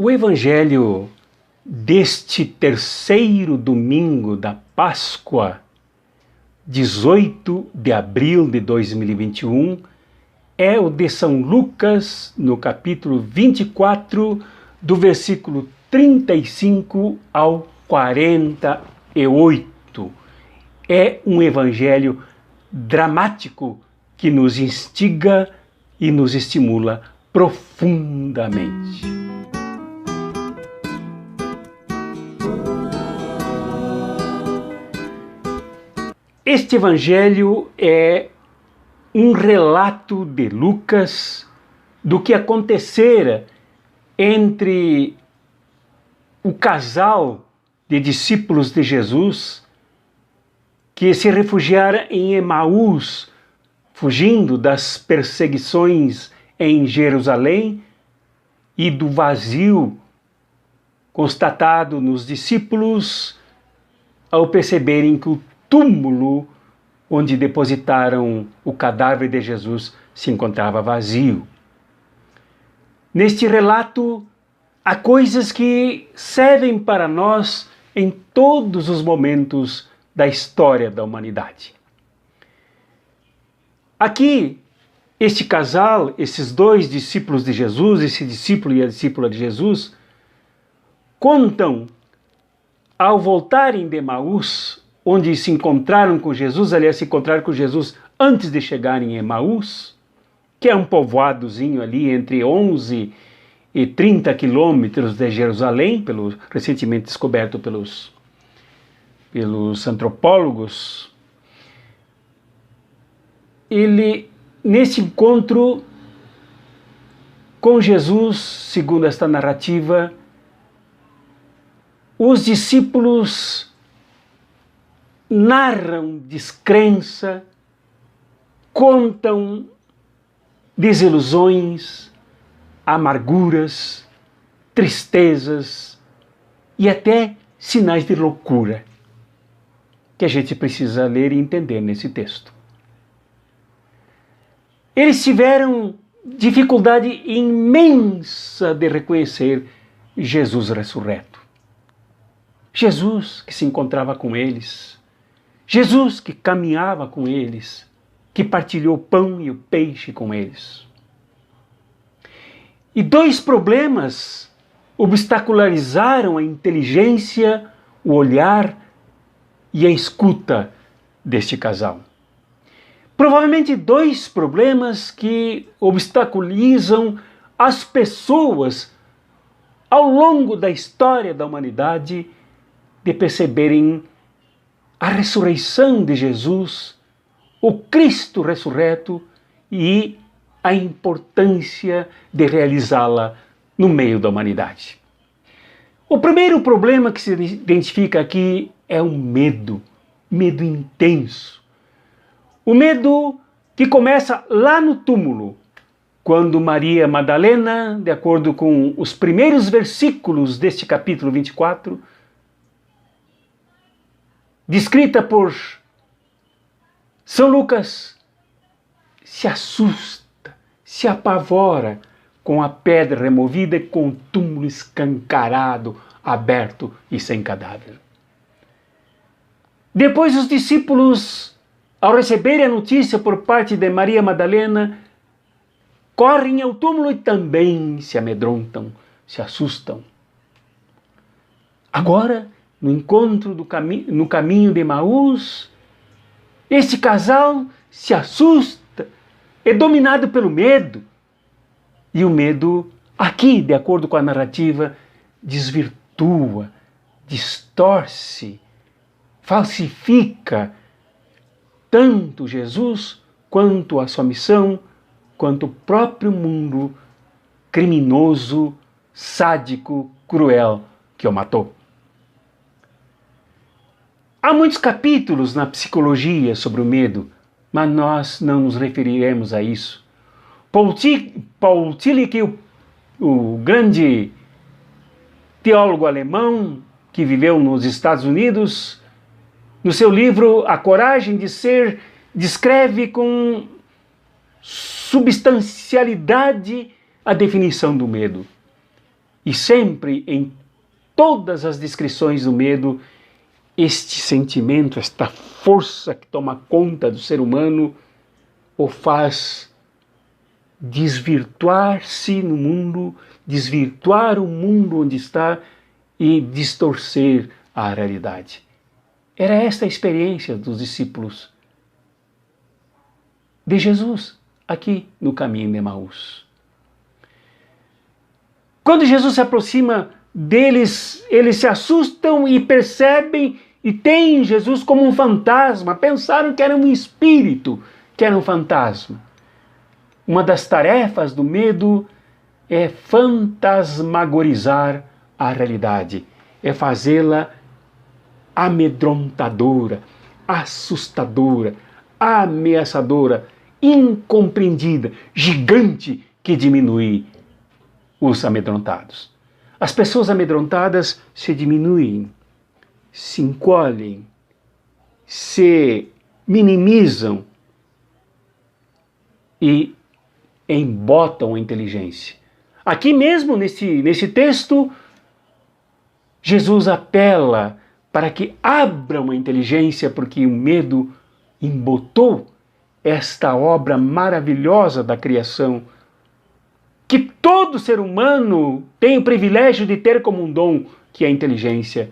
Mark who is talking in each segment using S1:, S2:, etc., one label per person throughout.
S1: O Evangelho deste terceiro domingo da Páscoa, 18 de abril de 2021, é o de São Lucas, no capítulo 24, do versículo 35 ao 48. É um evangelho dramático que nos instiga e nos estimula profundamente. Este evangelho é um relato de Lucas do que acontecera entre o casal de discípulos de Jesus que se refugiara em Emaús, fugindo das perseguições em Jerusalém e do vazio constatado nos discípulos ao perceberem que o túmulo onde depositaram o cadáver de Jesus se encontrava vazio. Neste relato, há coisas que servem para nós em todos os momentos da história da humanidade. Aqui, este casal, esses dois discípulos de Jesus, esse discípulo e a discípula de Jesus, contam, ao voltarem de Emaús, onde se encontraram com Jesus, aliás, se encontraram com Jesus antes de chegarem em Emaús, que é um povoadozinho ali entre 11 e 30 quilômetros de Jerusalém, recentemente descoberto pelos antropólogos. Nesse encontro com Jesus, segundo esta narrativa, os discípulos narram descrença, contam desilusões, amarguras, tristezas e até sinais de loucura que a gente precisa ler e entender nesse texto. Eles tiveram dificuldade imensa de reconhecer Jesus ressurreto. Jesus que se encontrava com eles, Jesus que caminhava com eles, que partilhou o pão e o peixe com eles. E dois problemas obstacularizaram a inteligência, o olhar e a escuta deste casal. Provavelmente dois problemas que obstaculizam as pessoas ao longo da história da humanidade de perceberem a ressurreição de Jesus, o Cristo ressurreto e a importância de realizá-la no meio da humanidade. O primeiro problema que se identifica aqui é o medo intenso. O medo que começa lá no túmulo, quando Maria Madalena, de acordo com os primeiros versículos deste capítulo 24, descrita por São Lucas, se assusta, se apavora com a pedra removida e com o túmulo escancarado, aberto e sem cadáver. Depois os discípulos, ao receberem a notícia por parte de Maria Madalena, correm ao túmulo e também se amedrontam, se assustam. Agora, no encontro no caminho de Emaús, este casal se assusta, é dominado pelo medo. E o medo, aqui, de acordo com a narrativa, desvirtua, distorce, falsifica tanto Jesus quanto a sua missão, quanto o próprio mundo criminoso, sádico, cruel que o matou. Há muitos capítulos na psicologia sobre o medo, mas nós não nos referiremos a isso. Paul Tillich, o grande teólogo alemão que viveu nos Estados Unidos, no seu livro A Coragem de Ser, descreve com substancialidade a definição do medo. E sempre, em todas as descrições do medo, este sentimento, esta força que toma conta do ser humano, o faz desvirtuar-se no mundo, desvirtuar o mundo onde está e distorcer a realidade. Era esta a experiência dos discípulos de Jesus aqui no caminho de Emaús. Quando Jesus se aproxima deles, eles se assustam e percebem e têm Jesus como um fantasma. Pensaram que era um espírito, que era um fantasma. Uma das tarefas do medo é fantasmagorizar a realidade, é fazê-la amedrontadora, assustadora, ameaçadora, incompreendida, gigante, que diminui os amedrontados. As pessoas amedrontadas se diminuem, se encolhem, se minimizam e embotam a inteligência. Aqui mesmo, nesse texto, Jesus apela para que abram a inteligência, porque o medo embotou esta obra maravilhosa da criação, que todo ser humano tem o privilégio de ter como um dom, que é a inteligência.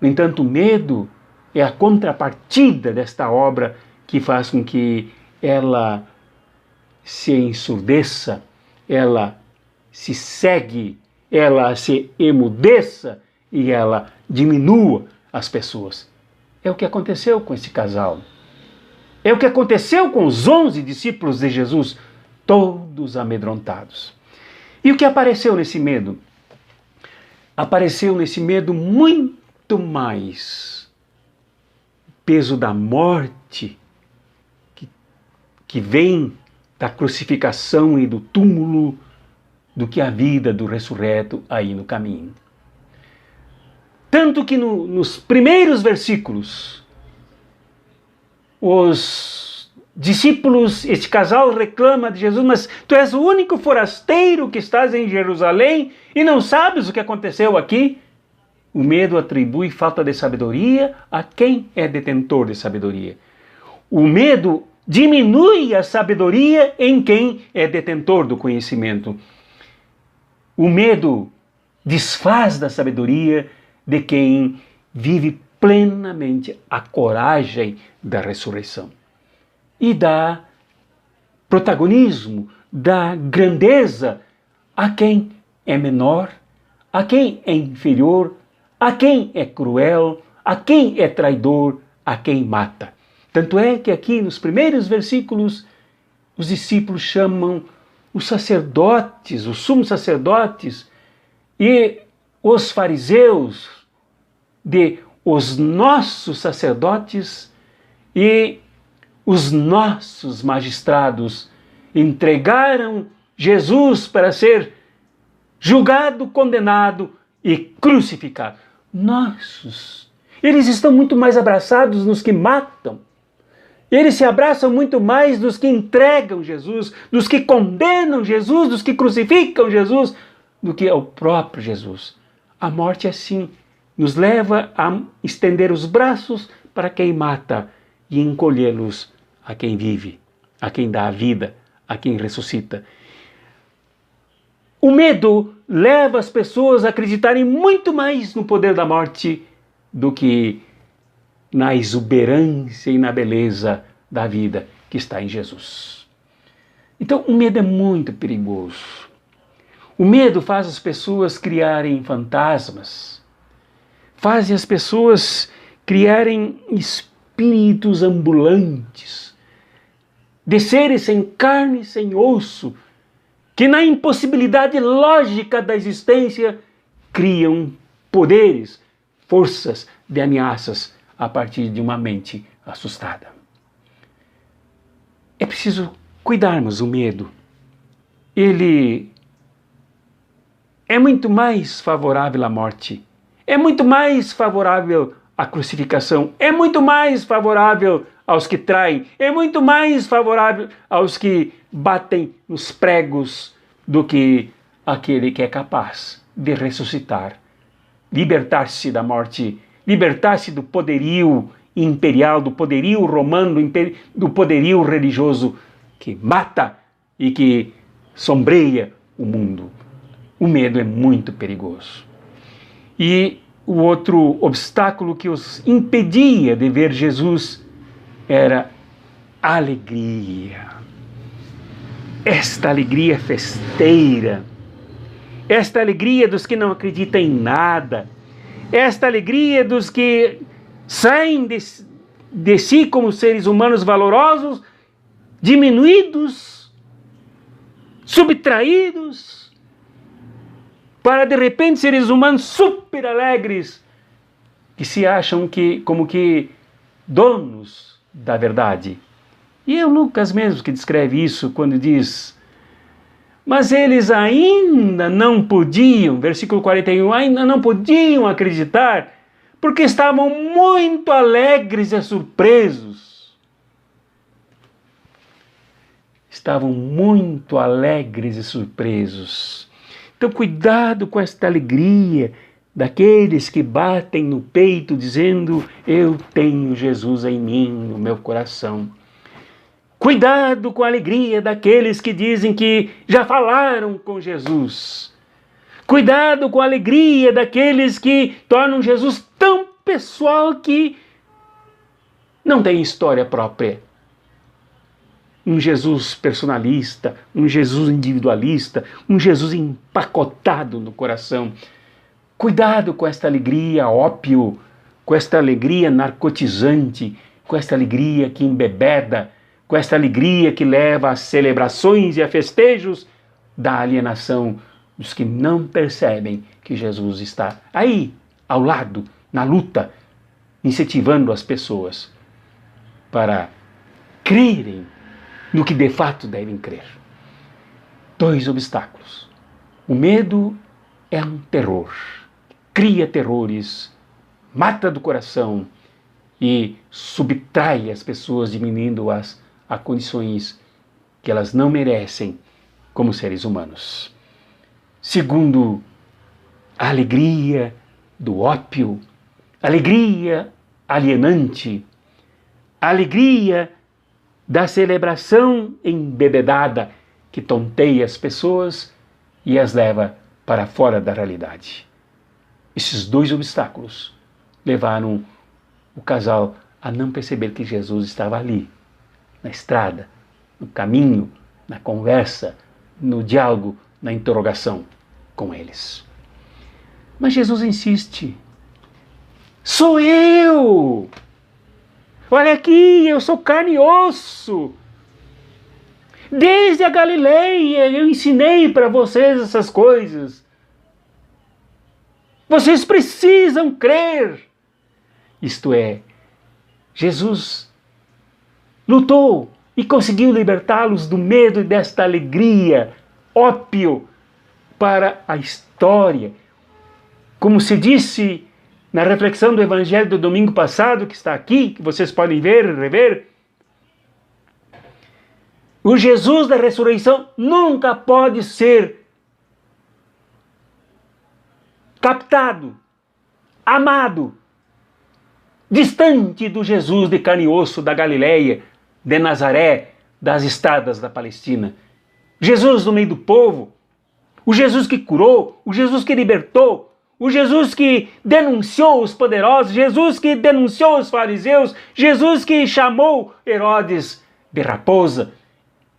S1: No entanto, o medo é a contrapartida desta obra que faz com que ela se ensurdeça, ela se cegue, ela se emudeça e ela diminua as pessoas. É o que aconteceu com esse casal. É o que aconteceu com os 11 discípulos de Jesus, todos amedrontados. E o que apareceu nesse medo? Apareceu nesse medo muito mais peso da morte que vem da crucificação e do túmulo do que a vida do ressurreto aí no caminho. Tanto que nos primeiros versículos, os discípulos, este casal reclama de Jesus: mas tu és o único forasteiro que estás em Jerusalém e não sabes o que aconteceu aqui? O medo atribui falta de sabedoria a quem é detentor de sabedoria. O medo diminui a sabedoria em quem é detentor do conhecimento. O medo desfaz da sabedoria de quem vive plenamente a coragem da ressurreição. E dá protagonismo, dá grandeza a quem é menor, a quem é inferior, a quem é cruel, a quem é traidor, a quem mata. Tanto é que aqui nos primeiros versículos os discípulos chamam os sacerdotes, os sumos sacerdotes e os fariseus de os nossos sacerdotes e os nossos magistrados. Entregaram Jesus para ser julgado, condenado e crucificado. Nossos. Eles estão muito mais abraçados nos que matam. Eles se abraçam muito mais dos que entregam Jesus, dos que condenam Jesus, dos que crucificam Jesus, do que ao próprio Jesus. A morte, assim, nos leva a estender os braços para quem mata e encolhê-los a quem vive, a quem dá a vida, a quem ressuscita. O medo leva as pessoas a acreditarem muito mais no poder da morte do que na exuberância e na beleza da vida que está em Jesus. Então, o medo é muito perigoso. O medo faz as pessoas criarem fantasmas, faz as pessoas criarem espíritos ambulantes, de seres sem carne e sem osso, que na impossibilidade lógica da existência criam poderes, forças de ameaças a partir de uma mente assustada. É preciso cuidarmos do medo. Ele é muito mais favorável à morte, é muito mais favorável à crucificação, é muito mais favorável aos que traem, é muito mais favorável aos que batem nos pregos do que aquele que é capaz de ressuscitar, libertar-se da morte, libertar-se do poderio imperial, do poderio romano, do poderio religioso que mata e que sombreia o mundo. O medo é muito perigoso. E o outro obstáculo que os impedia de ver Jesus era a alegria. Esta alegria festeira, esta alegria dos que não acreditam em nada, esta alegria dos que saem de si como seres humanos valorosos, diminuídos, subtraídos, para de repente seres humanos super alegres, que se acham como que donos da verdade. E é o Lucas mesmo que descreve isso quando diz: mas eles ainda não podiam, versículo 41, ainda não podiam acreditar, porque estavam muito alegres e surpresos. Estavam muito alegres e surpresos. Então, cuidado com esta alegria daqueles que batem no peito dizendo: eu tenho Jesus em mim, no meu coração. Cuidado com a alegria daqueles que dizem que já falaram com Jesus. Cuidado com a alegria daqueles que tornam Jesus tão pessoal que não tem história própria. Um Jesus personalista, um Jesus individualista, um Jesus empacotado no coração. Cuidado com esta alegria ópio, com esta alegria narcotizante, com esta alegria que embebeda, com esta alegria que leva às celebrações e a festejos da alienação dos que não percebem que Jesus está aí, ao lado, na luta, incentivando as pessoas para crerem no que de fato devem crer. 2 obstáculos. O medo é um terror, cria terrores, mata do coração e subtrai as pessoas, diminuindo-as a condições que elas não merecem como seres humanos. Segundo, a alegria do ópio, alegria alienante, a alegria da celebração embebedada que tonteia as pessoas e as leva para fora da realidade. Esses 2 obstáculos levaram o casal a não perceber que Jesus estava ali, na estrada, no caminho, na conversa, no diálogo, na interrogação com eles. Mas Jesus insiste: sou eu! Olha aqui, eu sou carne e osso. Desde a Galileia eu ensinei para vocês essas coisas. Vocês precisam crer. Isto é, Jesus lutou e conseguiu libertá-los do medo e desta alegria, ópio para a história. Como se disse na reflexão do Evangelho do domingo passado, que está aqui, que vocês podem ver e rever, o Jesus da ressurreição nunca pode ser captado, amado, distante do Jesus de carne e osso da Galileia, de Nazaré, das estradas da Palestina. Jesus no meio do povo, o Jesus que curou, o Jesus que libertou, o Jesus que denunciou os poderosos, Jesus que denunciou os fariseus, Jesus que chamou Herodes de raposa.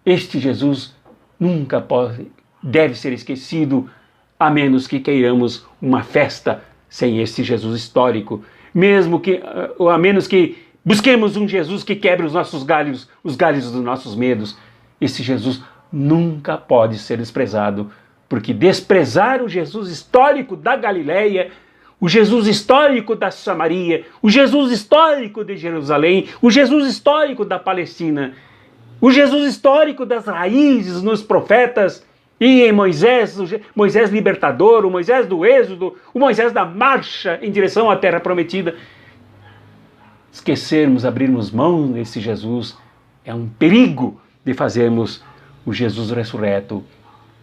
S1: Este Jesus nunca deve ser esquecido, a menos que queiramos uma festa sem este Jesus histórico, a menos que busquemos um Jesus que quebre os nossos galhos, os galhos dos nossos medos. Esse Jesus nunca pode ser desprezado, porque desprezar o Jesus histórico da Galileia, o Jesus histórico da Samaria, o Jesus histórico de Jerusalém, o Jesus histórico da Palestina, o Jesus histórico das raízes nos profetas e em Moisés, o Moisés libertador, o Moisés do Êxodo, o Moisés da marcha em direção à terra prometida. Esquecermos, abrirmos mão desse Jesus é um perigo de fazermos o Jesus ressurreto,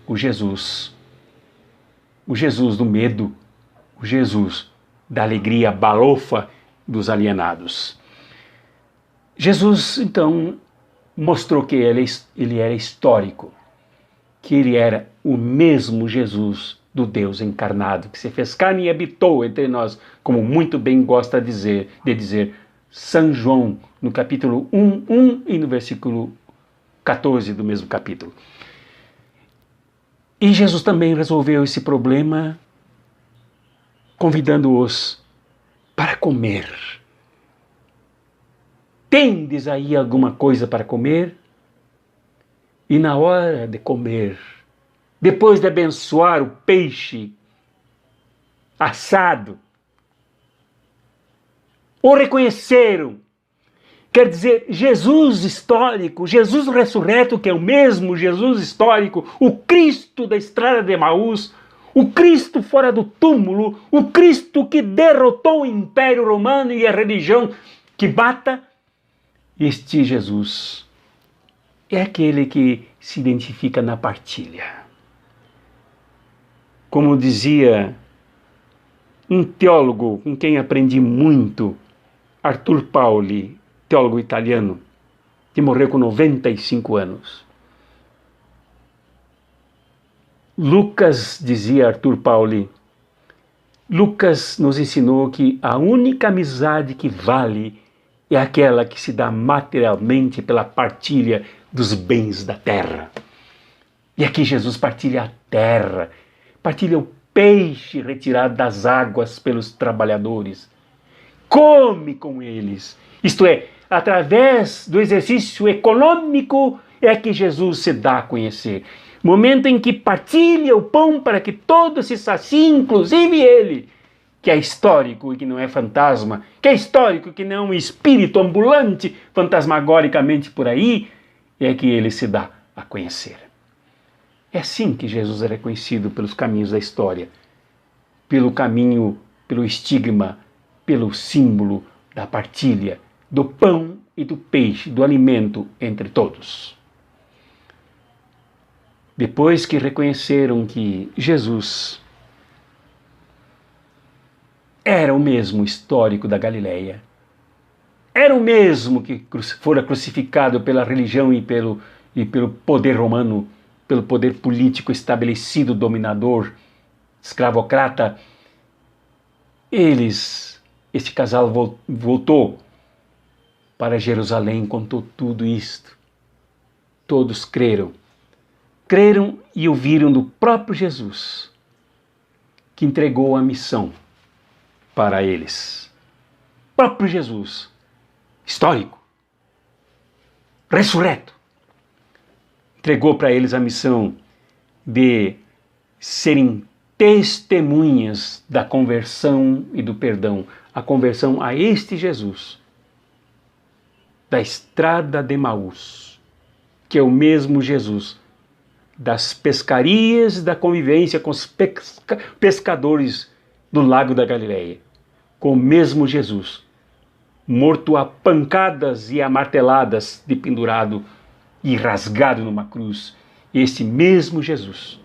S1: o Jesus o Jesus do medo, o Jesus da alegria balofa dos alienados. Jesus, então, mostrou que ele era histórico, que ele era o mesmo Jesus do Deus encarnado, que se fez carne e habitou entre nós, como muito bem gosta de dizer São João, no capítulo 1 e no versículo 14 do mesmo capítulo. E Jesus também resolveu esse problema convidando-os para comer. Tendes aí alguma coisa para comer? E na hora de comer, depois de abençoar o peixe assado, o reconheceram. Quer dizer, Jesus histórico, Jesus ressurreto, que é o mesmo Jesus histórico, o Cristo da estrada de Emaús, o Cristo fora do túmulo, o Cristo que derrotou o Império Romano e a religião que bata, este Jesus é aquele que se identifica na partilha. Como dizia um teólogo com quem aprendi muito, Arthur Pauli, teólogo italiano, que morreu com 95 anos. Lucas, dizia Arthur Pauli, Lucas nos ensinou que a única amizade que vale é aquela que se dá materialmente pela partilha dos bens da terra. E aqui Jesus partilha a terra, partilha o peixe retirado das águas pelos trabalhadores. Come com eles. Isto é, através do exercício econômico é que Jesus se dá a conhecer. Momento em que partilha o pão para que todos se saciem, inclusive ele, que é histórico e que não é fantasma, que é histórico e que não é um espírito ambulante fantasmagoricamente por aí, é que ele se dá a conhecer. É assim que Jesus é reconhecido pelos caminhos da história, pelo caminho, pelo estigma, pelo símbolo da partilha, do pão e do peixe, do alimento entre todos. Depois que reconheceram que Jesus era o mesmo histórico da Galileia, era o mesmo que fora crucificado pela religião e pelo poder romano, pelo poder político estabelecido, dominador, escravocrata, este casal voltou para Jerusalém, contou tudo isto. Todos creram e ouviram do próprio Jesus, que entregou a missão para eles. Próprio Jesus, histórico, ressurreto, entregou para eles a missão de serem testemunhas da conversão e do perdão, a conversão a este Jesus, da estrada de Emaús, que é o mesmo Jesus das pescarias, da convivência com os pescadores do lago da Galileia, com o mesmo Jesus, morto a pancadas e a marteladas de pendurado e rasgado numa cruz. Esse mesmo Jesus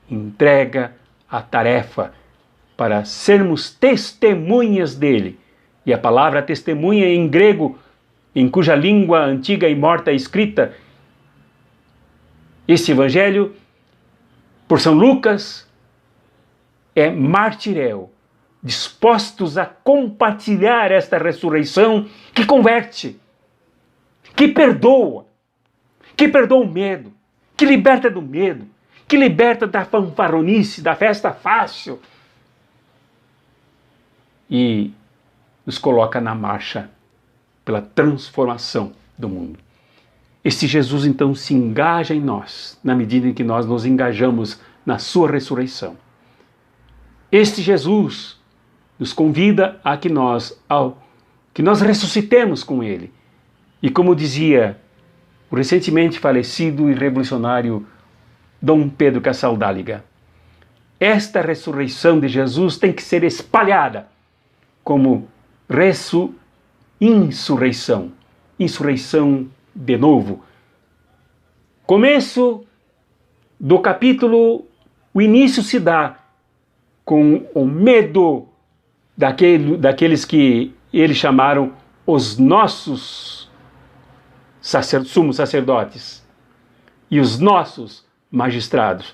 S1: entrega a tarefa para sermos testemunhas dele. E a palavra testemunha em grego, em cuja língua antiga e morta é escrita, este evangelho, por São Lucas, é martireu, dispostos a compartilhar esta ressurreição que converte, que perdoa o medo, que liberta do medo, que liberta da fanfarronice, da festa fácil e nos coloca na marcha pela transformação do mundo. Este Jesus, então, se engaja em nós, na medida em que nós nos engajamos na sua ressurreição. Este Jesus nos convida a que nós ressuscitemos com ele. E como dizia o recentemente falecido e revolucionário Dom Pedro Cassaldáliga, esta ressurreição de Jesus tem que ser espalhada como insurreição de novo. Começo do capítulo O início se dá com o medo daqueles que eles chamaram os nossos sumos sacerdotes e os nossos magistrados,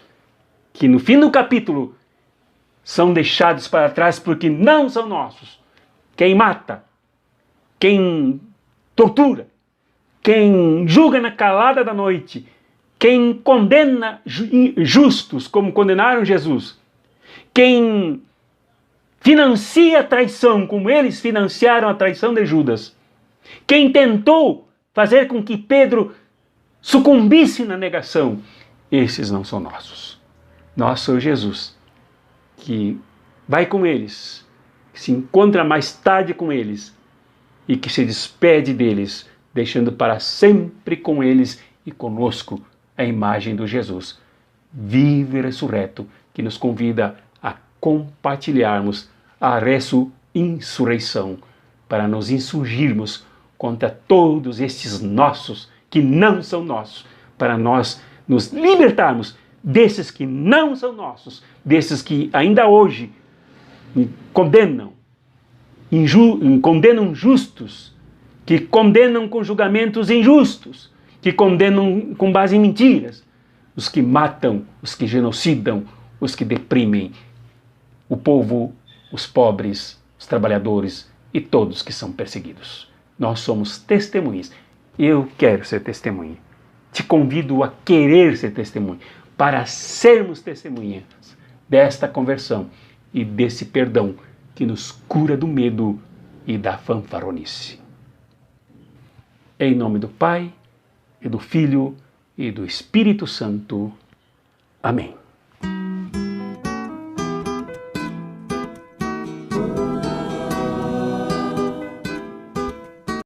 S1: que no fim do capítulo são deixados para trás porque não são nossos. Quem mata, quem tortura, quem julga na calada da noite, quem condena justos como condenaram Jesus, quem financia a traição como eles financiaram a traição de Judas, quem tentou fazer com que Pedro sucumbisse na negação, esses não são nossos. Nosso Jesus, que vai com eles, que se encontra mais tarde com eles e que se despede deles, deixando para sempre com eles e conosco a imagem do Jesus vivo e ressurreto, que nos convida a compartilharmos a insurreição, para nos insurgirmos contra todos estes nossos que não são nossos, para nós nos libertarmos desses que não são nossos, desses que ainda hoje condenam justos, que condenam com julgamentos injustos, que condenam com base em mentiras, os que matam, os que genocidam, os que deprimem o povo, os pobres, os trabalhadores e todos que são perseguidos. Nós somos testemunhas. Eu quero ser testemunha. Te convido a querer ser testemunha, para sermos testemunhas desta conversão e desse perdão que nos cura do medo e da fanfarronice. Em nome do Pai, e do Filho, e do Espírito Santo. Amém.